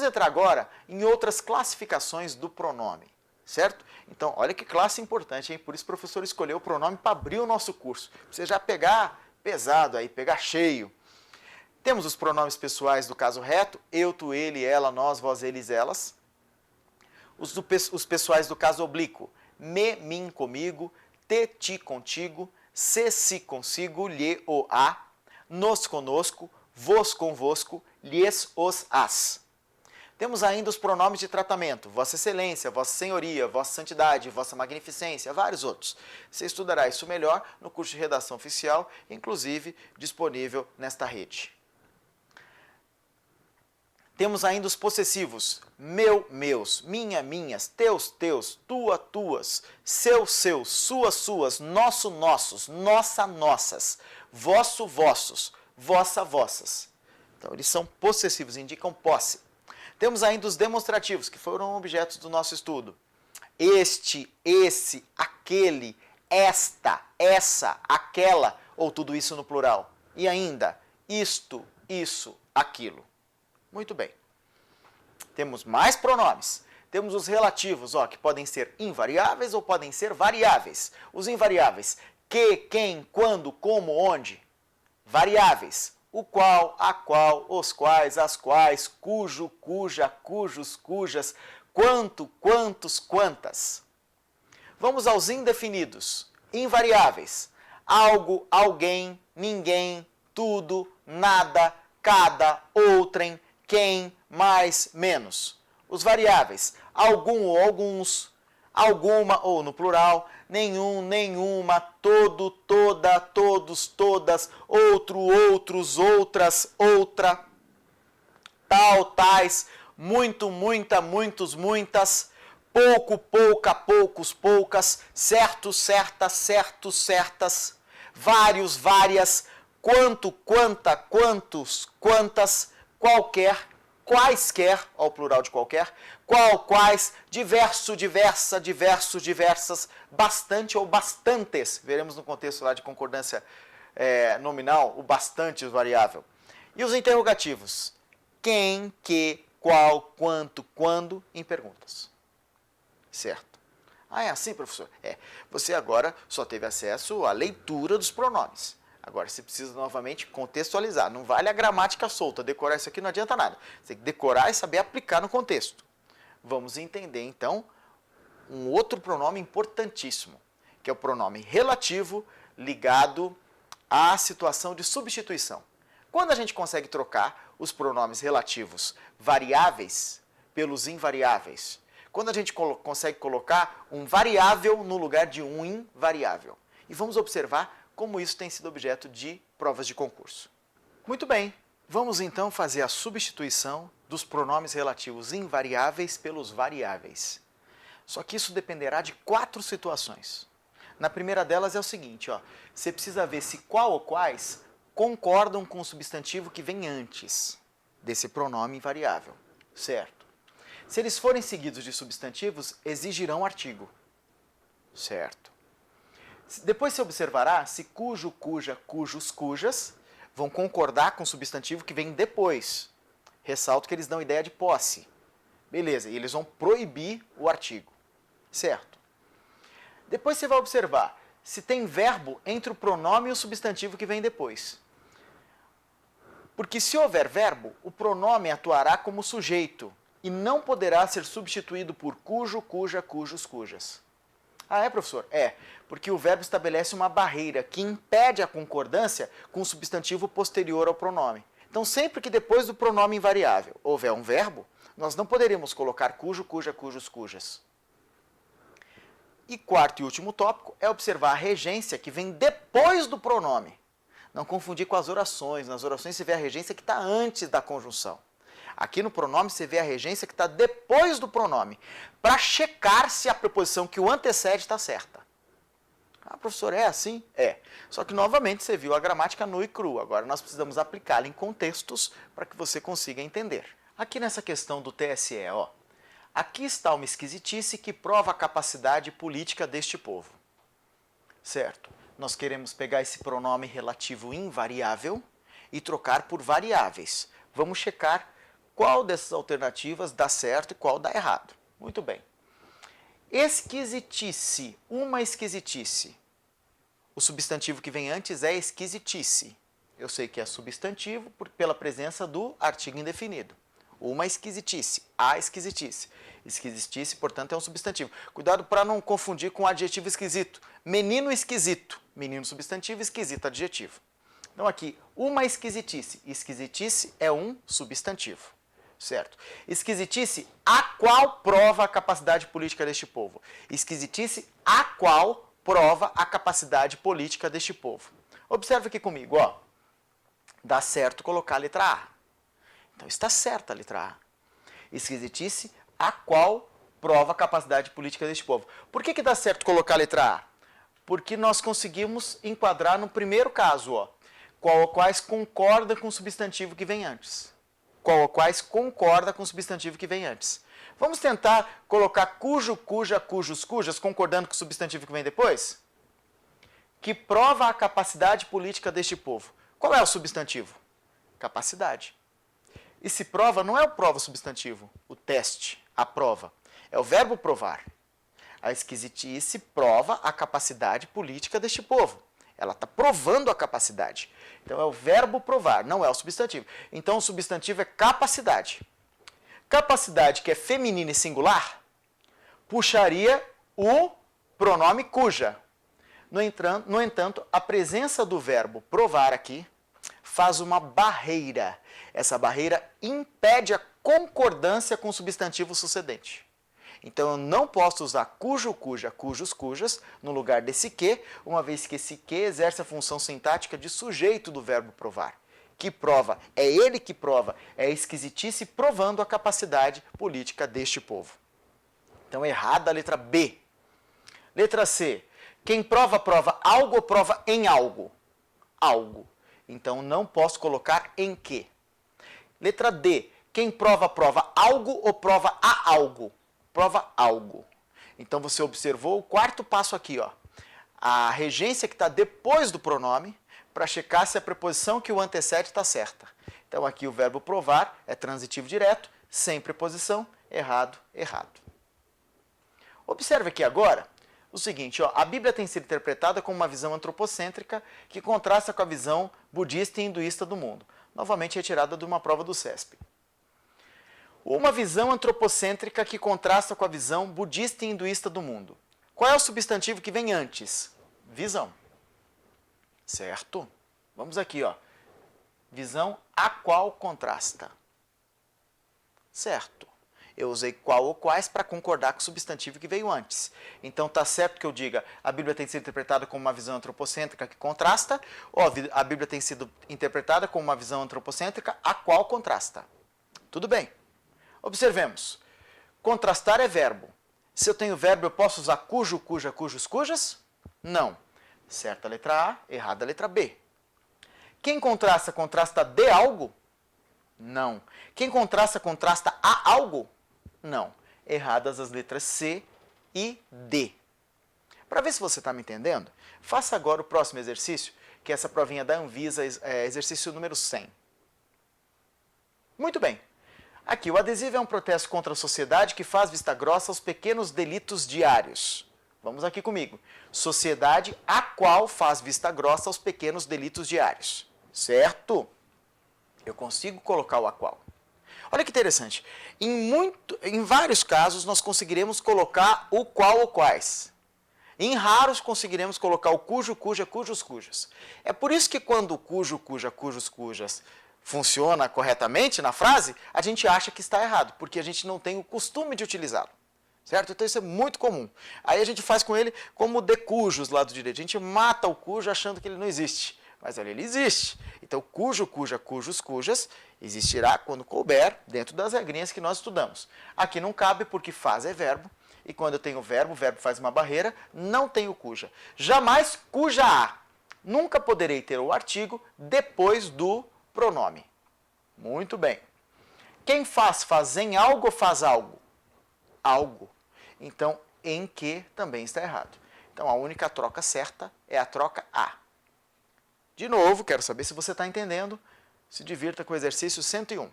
entrar agora em outras classificações do pronome, certo? Então, olha que classe importante, hein? Por isso o professor escolheu o pronome para abrir o nosso curso. Pra você já pegar pesado aí, pegar cheio. Temos os pronomes pessoais do caso reto, eu, tu, ele, ela, nós, vós, eles, elas. Os pessoais do caso oblíquo, me, mim, comigo, te, ti, contigo, se, si, consigo, lhe, o, a, nos, conosco, vos, convosco, lhes, os, as. Temos ainda os pronomes de tratamento, Vossa Excelência, Vossa Senhoria, Vossa Santidade, Vossa Magnificência, vários outros. Você estudará isso melhor no curso de redação oficial, inclusive disponível nesta rede. Temos ainda os possessivos, meu, meus, minha, minhas, teus, teus, tua, tuas, seu, seus, suas, suas, nosso, nossos, nossa, nossas, vosso, vossos, vossa, vossas. Então, eles são possessivos, indicam posse. Temos ainda os demonstrativos, que foram objetos do nosso estudo. Este, esse, aquele, esta, essa, aquela, ou tudo isso no plural. E ainda, isto, isso, aquilo. Muito bem. Temos mais pronomes. Temos os relativos, ó, que podem ser invariáveis ou podem ser variáveis. Os invariáveis, que, quem, quando, como, onde. Variáveis. O qual, a qual, os quais, as quais, cujo, cuja, cujos, cujas, quanto, quantos, quantas. Vamos aos indefinidos. Invariáveis. Algo, alguém, ninguém, tudo, nada, cada, outrem, quem, mais, menos. Os variáveis. Algum ou alguns, alguma ou no plural, nenhum, nenhuma, todo, toda, todos, todas, outro, outros, outras, outra, tal, tais, muito, muita, muitos, muitas, pouco, pouca, poucos, poucas, certo, certa, certos, certas, vários, várias, quanto, quanta, quantos, quantas, qualquer, quaisquer, ao plural de qualquer, qual, quais, diverso, diversa, diversos, diversas, bastante ou bastantes. Veremos no contexto lá de concordância nominal, o bastante variável. E os interrogativos. Quem, que, qual, quanto, quando, em perguntas. Certo? Ah, é assim, professor? É. Você agora só teve acesso à leitura dos pronomes. Agora, você precisa novamente contextualizar. Não vale a gramática solta. Decorar isso aqui não adianta nada. Você tem que decorar e saber aplicar no contexto. Vamos entender, então, um outro pronome importantíssimo, que é o pronome relativo ligado à situação de substituição. Quando a gente consegue trocar os pronomes relativos variáveis pelos invariáveis? Quando a gente consegue colocar um variável no lugar de um invariável? E vamos observar como isso tem sido objeto de provas de concurso. Muito bem, vamos então fazer a substituição dos pronomes relativos invariáveis pelos variáveis. Só que isso dependerá de 4 situações. Na primeira delas é o seguinte, ó, você precisa ver se qual ou quais concordam com o substantivo que vem antes desse pronome invariável, certo? Se eles forem seguidos de substantivos, exigirão artigo, certo? Depois você observará se cujo, cuja, cujos, cujas vão concordar com o substantivo que vem depois. Ressalto que eles dão ideia de posse. Beleza, e eles vão proibir o artigo. Certo? Depois você vai observar se tem verbo entre o pronome e o substantivo que vem depois. Porque se houver verbo, o pronome atuará como sujeito e não poderá ser substituído por cujo, cuja, cujos, cujas. Ah, é, professor? É, porque o verbo estabelece uma barreira que impede a concordância com o substantivo posterior ao pronome. Então, sempre que depois do pronome invariável houver um verbo, nós não poderemos colocar cujo, cuja, cujos, cujas. E quarto e último tópico é observar a regência que vem depois do pronome. Não confundir com as orações. Nas orações você vê a regência que está antes da conjunção. Aqui no pronome você vê a regência que está depois do pronome, para checar se a preposição que o antecede está certa. Ah, professor, é assim? É. Só que, novamente, você viu a gramática nua e crua. Agora, nós precisamos aplicá-la em contextos para que você consiga entender. Aqui nessa questão do TSE, ó, aqui está uma esquisitice que prova a capacidade política deste povo. Certo? Nós queremos pegar esse pronome relativo invariável e trocar por variáveis. Vamos checar qual dessas alternativas dá certo e qual dá errado. Muito bem. Esquisitice, uma esquisitice. O substantivo que vem antes é esquisitice. Eu sei que é substantivo pela presença do artigo indefinido. Uma esquisitice, a esquisitice. Esquisitice, portanto, é um substantivo. Cuidado para não confundir com o adjetivo esquisito. Menino esquisito. Menino substantivo, esquisito adjetivo. Então aqui, uma esquisitice. Esquisitice é um substantivo. Certo? Esquisitice a qual prova a capacidade política deste povo. Esquisitice a qual prova a capacidade política deste povo. Observe aqui comigo, ó. Dá certo colocar a letra A. Então está certa a letra A. Esquisitice a qual prova a capacidade política deste povo. Por que dá certo colocar a letra A? Porque nós conseguimos enquadrar no primeiro caso, ó, qual ou quais concorda com o substantivo que vem antes. Qual ou quais concorda com o substantivo que vem antes. Vamos tentar colocar cujo, cuja, cujos, cujas, concordando com o substantivo que vem depois? Que prova a capacidade política deste povo. Qual é o substantivo? Capacidade. E se prova não é o prova substantivo, o teste, a prova. É o verbo provar. A esquisitice prova a capacidade política deste povo. Ela está provando a capacidade. Então é o verbo provar, não é o substantivo. Então o substantivo é capacidade. Capacidade, que é feminina e singular, puxaria o pronome cuja. No entanto, a presença do verbo provar aqui faz uma barreira. Essa barreira impede a concordância com o substantivo sucedente. Então eu não posso usar cujo, cuja, cujos, cujas no lugar desse que, uma vez que esse que exerce a função sintática de sujeito do verbo provar. Que prova, é ele que prova, é a esquisitice provando a capacidade política deste povo. Então errada a letra B. Letra C. Quem prova, prova algo ou prova em algo? Algo. Então não posso colocar em que. Letra D. Quem prova, prova algo ou prova a algo? Prova algo. Então você observou o quarto passo aqui, ó. A regência que está depois do pronome para checar se a preposição que o antecede está certa. Então aqui o verbo provar é transitivo direto, sem preposição, errado, errado. Observe aqui agora o seguinte, ó, a Bíblia tem sido interpretada como uma visão antropocêntrica que contrasta com a visão budista e hinduísta do mundo. Novamente retirada de uma prova do CESP. Uma visão antropocêntrica que contrasta com a visão budista e hinduísta do mundo. Qual é o substantivo que vem antes? Visão. Certo? Vamos aqui, ó. Visão a qual contrasta. Certo. Eu usei qual ou quais para concordar com o substantivo que veio antes. Então está certo que eu diga a Bíblia tem sido interpretada como uma visão antropocêntrica que contrasta, ou a Bíblia tem sido interpretada como uma visão antropocêntrica a qual contrasta. Tudo bem. Observemos. Contrastar é verbo. Se eu tenho verbo, eu posso usar cujo, cuja, cujos, cujas? Não. Certa a letra A, errada a letra B. Quem contrasta, contrasta de algo? Não. Quem contrasta, contrasta a algo? Não. Erradas as letras C e D. Para ver se você está me entendendo, faça agora o próximo exercício, que é essa provinha da Anvisa, exercício número 100. Muito bem. Aqui, o adesivo é um protesto contra a sociedade que faz vista grossa aos pequenos delitos diários. Vamos aqui comigo. Sociedade a qual faz vista grossa aos pequenos delitos diários. Certo? Eu consigo colocar o a qual. Olha que interessante. Em vários casos, nós conseguiremos colocar o qual ou quais. Em raros, conseguiremos colocar o cujo, cuja, cujos, cujas. É por isso que quando o cujo, cuja, cujos, cujas funciona corretamente na frase, a gente acha que está errado, porque a gente não tem o costume de utilizá-lo. Certo? Então isso é muito comum. Aí a gente faz com ele como o de cujos lá do direito. A gente mata o cujo achando que ele não existe. Mas olha, ele existe. Então cujo, cuja, cujos, cujas existirá quando couber dentro das regrinhas que nós estudamos. Aqui não cabe porque faz é verbo. E quando eu tenho verbo, o verbo faz uma barreira, não tenho cuja. Jamais cuja a. Nunca poderei ter o artigo depois do pronome. Muito bem. Quem faz em algo ou faz algo? Algo. Então, em que também está errado. Então, a única troca certa é a troca a. De novo, quero saber se você está entendendo. Se divirta com o exercício 101.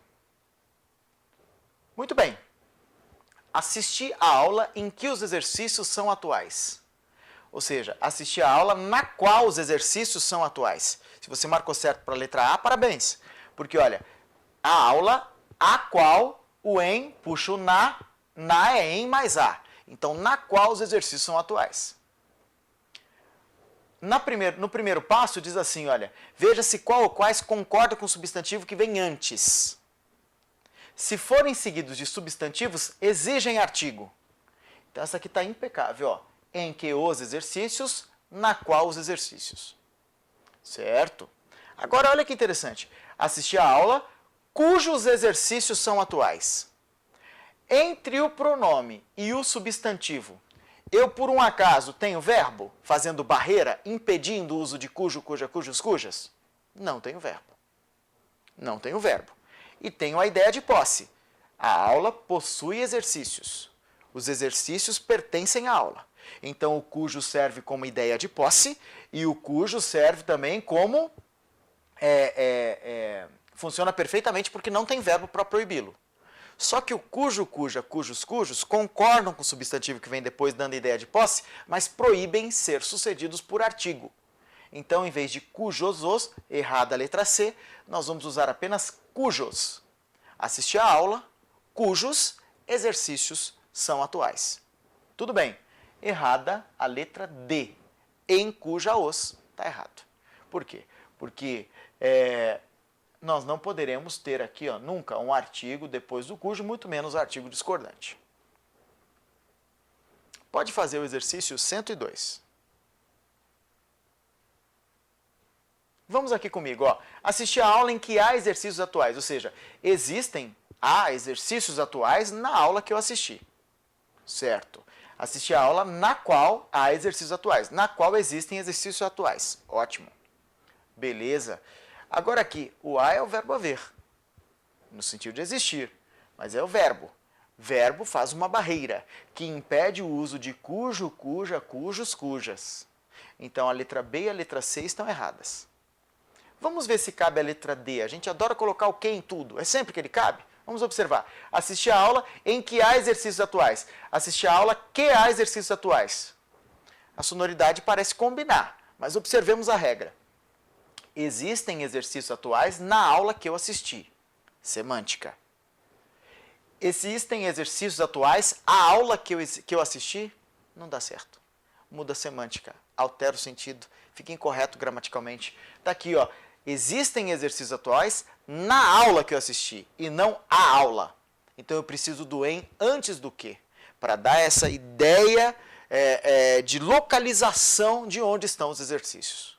Muito bem. Assistir a aula em que os exercícios são atuais. Ou seja, assistir a aula na qual os exercícios são atuais. Se você marcou certo para a letra A, parabéns. Porque, olha, a aula a qual o em puxa o na é em mais a. Então, na qual os exercícios são atuais. No primeiro passo, diz assim, olha, veja-se qual ou quais concorda com o substantivo que vem antes. Se forem seguidos de substantivos, exigem artigo. Então, essa aqui está impecável, ó. Em que os exercícios, na qual os exercícios. Certo? Agora, olha que interessante. Assistir a aula cujos exercícios são atuais. Entre o pronome e o substantivo, eu, por um acaso, tenho verbo fazendo barreira, impedindo o uso de cujo, cuja, cujos, cujas? Não tenho verbo. Não tenho verbo. E tenho a ideia de posse. A aula possui exercícios. Os exercícios pertencem à aula. Então, o cujo serve como ideia de posse e o cujo serve também como... funciona perfeitamente porque não tem verbo para proibi-lo. Só que o cujo, cuja, cujos, cujos concordam com o substantivo que vem depois dando ideia de posse, mas proíbem ser sucedidos por artigo. Então, em vez de cujos, os, errada a letra C, nós vamos usar apenas cujos. Assistir a aula, cujos exercícios são atuais. Tudo bem. Errada a letra D. Em cuja os, está errado. Por quê? Porque nós não poderemos ter aqui, ó, nunca um artigo depois do cujo, muito menos artigo discordante. Pode fazer o exercício 102. Vamos aqui comigo, ó. Assistir a aula em que há exercícios atuais, ou seja, há exercícios atuais na aula que eu assisti. Certo. Assistir a aula na qual há exercícios atuais, na qual existem exercícios atuais. Ótimo. Beleza. Agora aqui, o a é o verbo haver, no sentido de existir, mas é o verbo. Verbo faz uma barreira, que impede o uso de cujo, cuja, cujos, cujas. Então, a letra B e a letra C estão erradas. Vamos ver se cabe a letra D. A gente adora colocar o que em tudo. É sempre que ele cabe? Vamos observar. Assistir a aula em que há exercícios atuais. Assistir a aula que há exercícios atuais. A sonoridade parece combinar, mas observemos a regra. Existem exercícios atuais na aula que eu assisti. Semântica. Existem exercícios atuais à aula que eu assisti? Não dá certo. Muda a semântica, altera o sentido, fica incorreto gramaticalmente. Está aqui, ó. Existem exercícios atuais na aula que eu assisti e não a aula. Então eu preciso do em antes do que, para dar essa ideia de localização de onde estão os exercícios.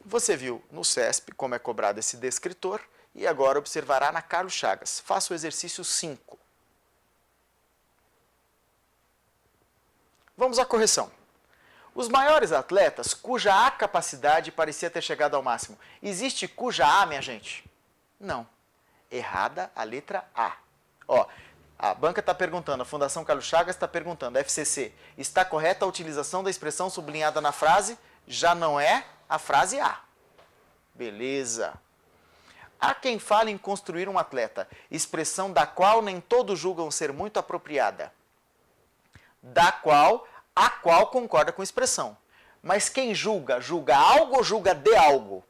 Você viu no CESP como é cobrado esse descritor e agora observará na Carlos Chagas. Faça o exercício 5. Vamos à correção. Os maiores atletas, cuja A capacidade parecia ter chegado ao máximo. Existe cuja A, minha gente? Não. Errada a letra A. Ó, a banca está perguntando, a Fundação Carlos Chagas está perguntando, FCC, está correta a utilização da expressão sublinhada na frase? Já não é a frase A. Beleza. Há quem fale em construir um atleta, expressão da qual nem todos julgam ser muito apropriada. Da qual, a qual concorda com a expressão. Mas quem julga, julga algo ou julga de algo?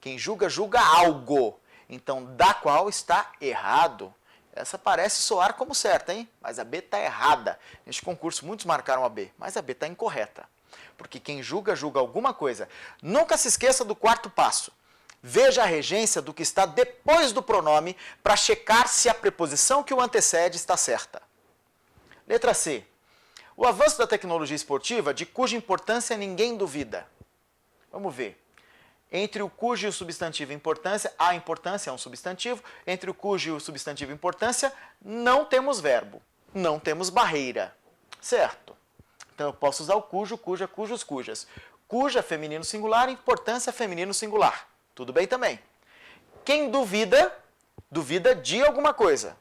Quem julga, julga algo. Então, da qual está errado. Essa parece soar como certa, hein? Mas a B está errada. Neste concurso, muitos marcaram a B, mas a B está incorreta. Porque quem julga, julga alguma coisa. Nunca se esqueça do quarto passo. Veja a regência do que está depois do pronome para checar se a preposição que o antecede está certa. Letra C. O avanço da tecnologia esportiva, de cuja importância ninguém duvida. Vamos ver. Entre o cujo e o substantivo importância, a importância é um substantivo. Entre o cujo e o substantivo importância, não temos verbo. Não temos barreira. Certo? Então, eu posso usar o cujo, cuja, cujos, cujas. Cuja, feminino singular, importância, feminino singular. Tudo bem também. Quem duvida, duvida de alguma coisa.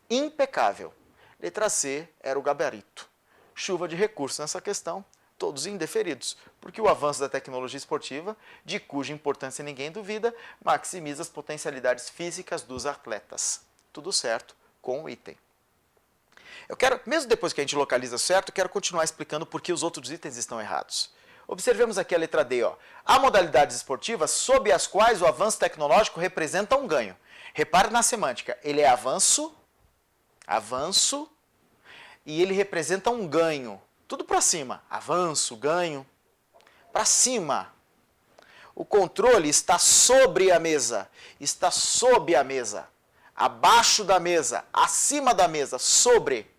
Impecável. Letra C era o gabarito. Chuva de recursos nessa questão. todos indeferidos, porque o avanço da tecnologia esportiva, de cuja importância ninguém duvida, maximiza as potencialidades físicas dos atletas. Tudo certo com o item. Eu quero, mesmo depois que a gente localiza certo, eu quero continuar explicando por que os outros itens estão errados. Observemos aqui a letra D. Ó. Há modalidades esportivas sob as quais o avanço tecnológico representa um ganho. Repare na semântica. Ele é avanço, e ele representa um ganho. Tudo para cima. Avanço, ganho. Para cima. O controle está sobre a mesa. Está sob a mesa. Abaixo da mesa. Acima da mesa. Sobre.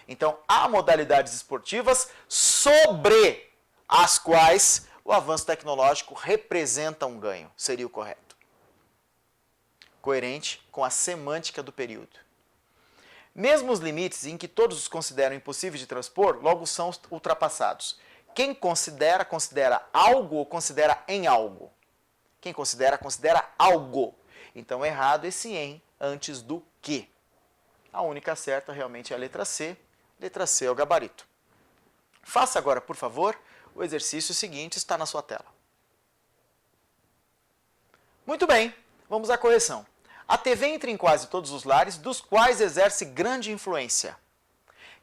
Então, há modalidades esportivas sobre as quais o avanço tecnológico representa um ganho. Seria o correto. Coerente com a semântica do período. Mesmo os limites em que todos os consideram impossíveis de transpor, logo são ultrapassados. Quem considera, considera algo ou considera em algo? Quem considera, considera algo. Então, errado esse em antes do que. A única certa realmente é a letra C. Letra C é o gabarito. Faça agora, por favor, o exercício seguinte, está na sua tela. Muito bem, vamos à correção. A TV entra em quase todos os lares, dos quais exerce grande influência.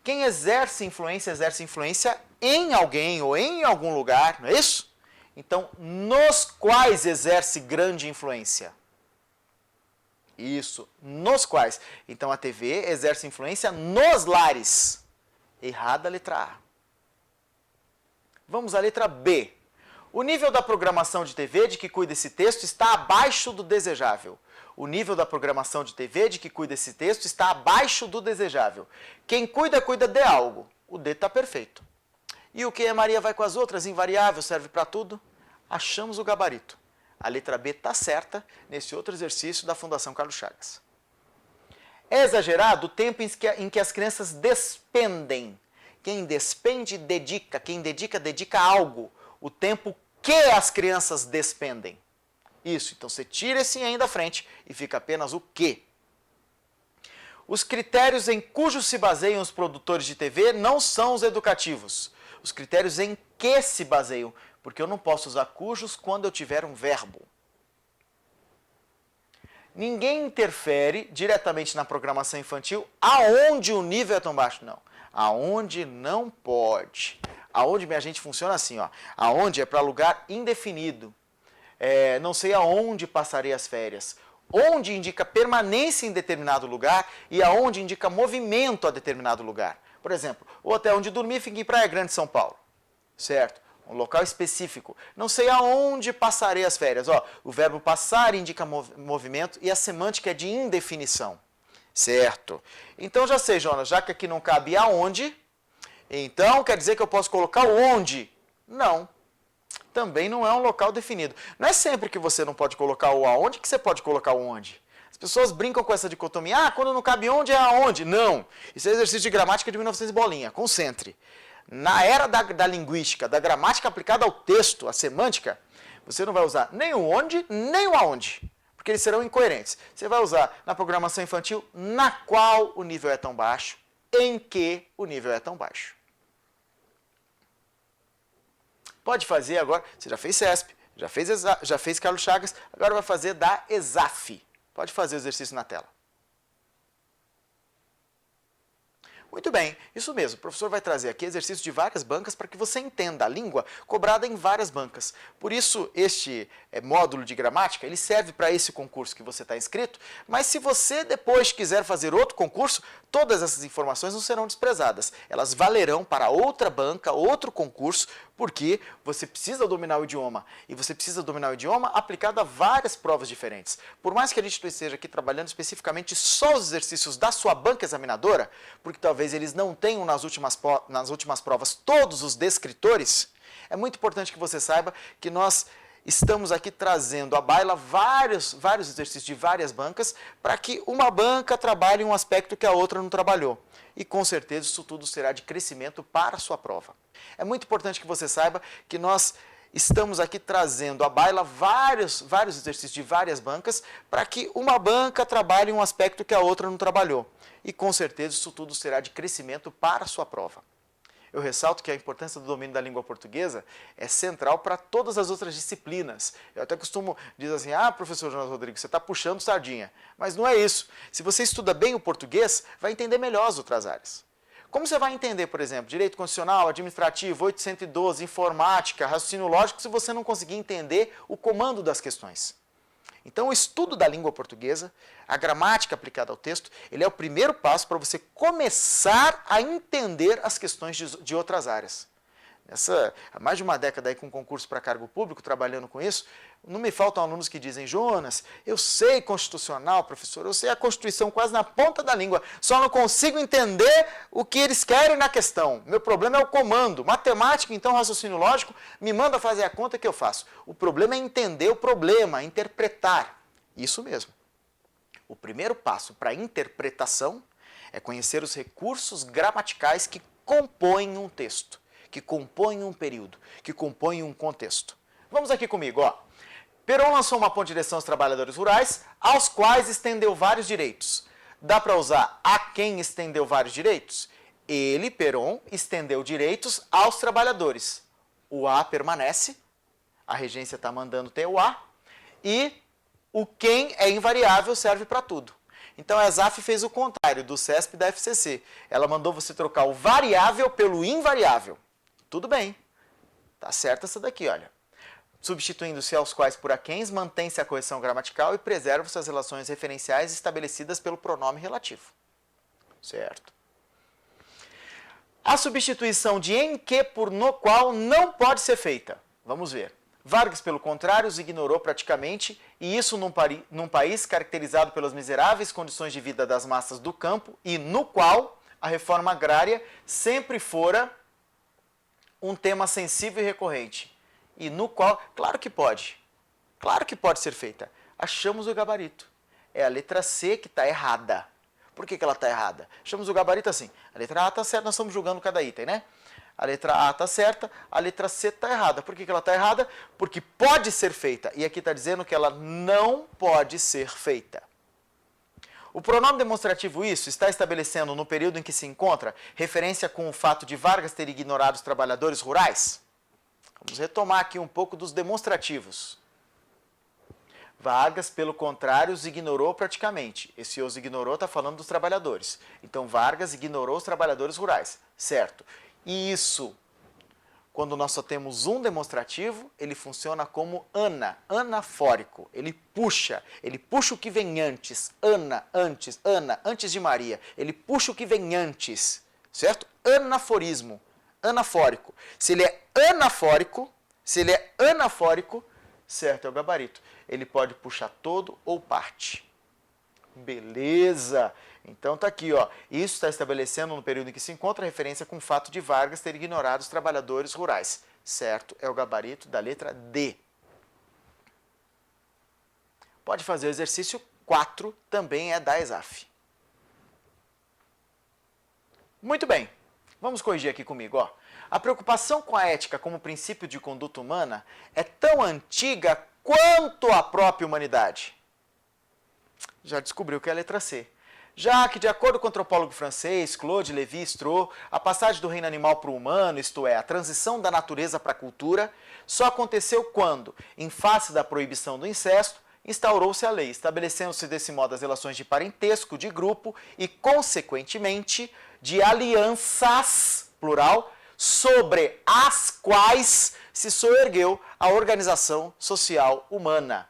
Quem exerce influência em alguém ou em algum lugar, não é isso? Então, nos quais exerce grande influência. Isso, nos quais. Então, a TV exerce influência nos lares. Errada a letra A. Vamos à letra B. O nível da programação de TV de que cuida esse texto está abaixo do desejável. O nível da programação de TV de que cuida esse texto está abaixo do desejável. Quem cuida, cuida de algo. O D está perfeito. E o que a Maria vai com as outras? Invariável, serve para tudo? Achamos o gabarito. A letra B está certa nesse outro exercício da Fundação Carlos Chagas. É exagerado o tempo em que as crianças despendem. Quem despende, dedica. Quem dedica, dedica algo. O tempo que as crianças despendem. Isso, então você tira esse em da frente e fica apenas o que. Os critérios em cujos se baseiam os produtores de TV não são os educativos. Os critérios em que se baseiam, porque eu não posso usar cujos quando eu tiver um verbo. Ninguém interfere diretamente na programação infantil aonde o nível é tão baixo. Não, aonde não pode. Aonde, minha gente, funciona assim, ó. Aonde é para lugar indefinido. Não sei aonde passarei as férias. Onde indica permanência em determinado lugar e aonde indica movimento a determinado lugar. Por exemplo, o hotel onde dormi fica em Praia Grande, São Paulo. Certo? Um local específico. Não sei aonde passarei as férias. Ó, o verbo passar indica movimento e a semântica é de indefinição. Certo? Então já sei, Jonas, já que aqui não cabe aonde, então quer dizer que eu posso colocar o onde? Não. Também não é um local definido. Não é sempre que você não pode colocar o aonde que você pode colocar o onde. As pessoas brincam com essa dicotomia. Ah, quando não cabe onde é aonde. Não. Isso é exercício de gramática de 1900 bolinha. Concentre. Na era da linguística, da gramática aplicada ao texto, à semântica, você não vai usar nem o onde, nem o aonde. Porque eles serão incoerentes. Você vai usar na programação infantil na qual o nível é tão baixo, em que o nível é tão baixo. Pode fazer agora, você já fez CESP, já fez Carlos Chagas, agora vai fazer da ESAF. Pode fazer o exercício na tela. Muito bem, isso mesmo, o professor vai trazer aqui exercícios de várias bancas para que você entenda a língua cobrada em várias bancas. Por isso, este módulo de gramática, ele serve para esse concurso que você está inscrito, mas se você depois quiser fazer outro concurso, todas essas informações não serão desprezadas. Elas valerão para outra banca, outro concurso, porque você precisa dominar o idioma. E você precisa dominar o idioma aplicado a várias provas diferentes. Por mais que a gente não esteja aqui trabalhando especificamente só os exercícios da sua banca examinadora, porque talvez eles não tenham nas últimas provas todos os descritores, é muito importante que você saiba que nós estamos aqui trazendo à baila vários exercícios de várias bancas para que uma banca trabalhe um aspecto que a outra não trabalhou. E com certeza isso tudo será de crescimento para a sua prova. É muito importante que você saiba que nós estamos aqui trazendo à baila vários exercícios de várias bancas para que uma banca trabalhe um aspecto que a outra não trabalhou. E com certeza isso tudo será de crescimento para a sua prova. Eu ressalto que a importância do domínio da língua portuguesa é central para todas as outras disciplinas. Eu até costumo dizer assim, professor Jonas Rodrigues, você está puxando sardinha. Mas não é isso. Se você estuda bem o português, vai entender melhor as outras áreas. Como você vai entender, por exemplo, direito constitucional, administrativo, 812, informática, raciocínio lógico, se você não conseguir entender o comando das questões? Então, o estudo da língua portuguesa, a gramática aplicada ao texto, ele é o primeiro passo para você começar a entender as questões de outras áreas. Há mais de uma década aí com concurso para cargo público, trabalhando com isso, não me faltam alunos que dizem, Jonas, eu sei constitucional, professor, eu sei a Constituição quase na ponta da língua, só não consigo entender o que eles querem na questão. Meu problema é o comando. Matemática, então, raciocínio lógico, me manda fazer a conta que eu faço. O problema é entender o problema, interpretar. Isso mesmo. O primeiro passo para a interpretação é conhecer os recursos gramaticais que compõem um texto, que compõem um período, que compõem um contexto. Vamos aqui comigo, ó. Perón lançou uma ponte de direção aos trabalhadores rurais, aos quais estendeu vários direitos. Dá para usar a quem estendeu vários direitos? Ele, Perón, estendeu direitos aos trabalhadores. O a permanece, a regência está mandando ter o a, e o quem é invariável serve para tudo. Então a ESAF fez o contrário do CESP e da FCC. Ela mandou você trocar o variável pelo invariável. Tudo bem. Tá certo essa daqui, olha. Substituindo-se aos quais por aquéns, mantém-se a correção gramatical e preservam-se as relações referenciais estabelecidas pelo pronome relativo. Certo. A substituição de em que por no qual não pode ser feita. Vamos ver. Vargas, pelo contrário, os ignorou praticamente, e isso num país caracterizado pelas miseráveis condições de vida das massas do campo e no qual a reforma agrária sempre fora um tema sensível e recorrente. E no qual, claro que pode ser feita. Achamos o gabarito. É a letra C que está errada. Por que ela está errada? Achamos o gabarito assim. A letra A está certa, nós estamos julgando cada item, né? A letra A está certa, a letra C está errada. Por que ela está errada? Porque pode ser feita. E aqui está dizendo que ela não pode ser feita. O pronome demonstrativo isso está estabelecendo, no período em que se encontra, referência com o fato de Vargas ter ignorado os trabalhadores rurais? Vamos retomar aqui um pouco dos demonstrativos. Vargas, pelo contrário, os ignorou praticamente. Esse os ignorou está falando dos trabalhadores. Então, Vargas ignorou os trabalhadores rurais. Certo. E isso, quando nós só temos um demonstrativo, ele funciona como anafórico. Ele puxa o que vem antes. Ana, antes de Maria. Ele puxa o que vem antes. Certo? Anaforismo. Anafórico. Se ele é anafórico, certo, é o gabarito. Ele pode puxar todo ou parte. Beleza! Então tá aqui, ó. Isso está estabelecendo no período em que se encontra referência com o fato de Vargas ter ignorado os trabalhadores rurais. Certo, é o gabarito da letra D. Pode fazer o exercício 4, também é da ESAF. Muito bem. Vamos corrigir aqui comigo, ó. A preocupação com a ética como princípio de conduta humana é tão antiga quanto a própria humanidade. Já descobriu que é a letra C. Já que, de acordo com o antropólogo francês Claude Lévi-Strauss, a passagem do reino animal para o humano, isto é, a transição da natureza para a cultura, só aconteceu quando, em face da proibição do incesto, instaurou-se a lei, estabelecendo-se desse modo as relações de parentesco, de grupo e, consequentemente, de alianças, plural, sobre as quais se soergueu a organização social humana.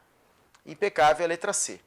Impecável a letra C.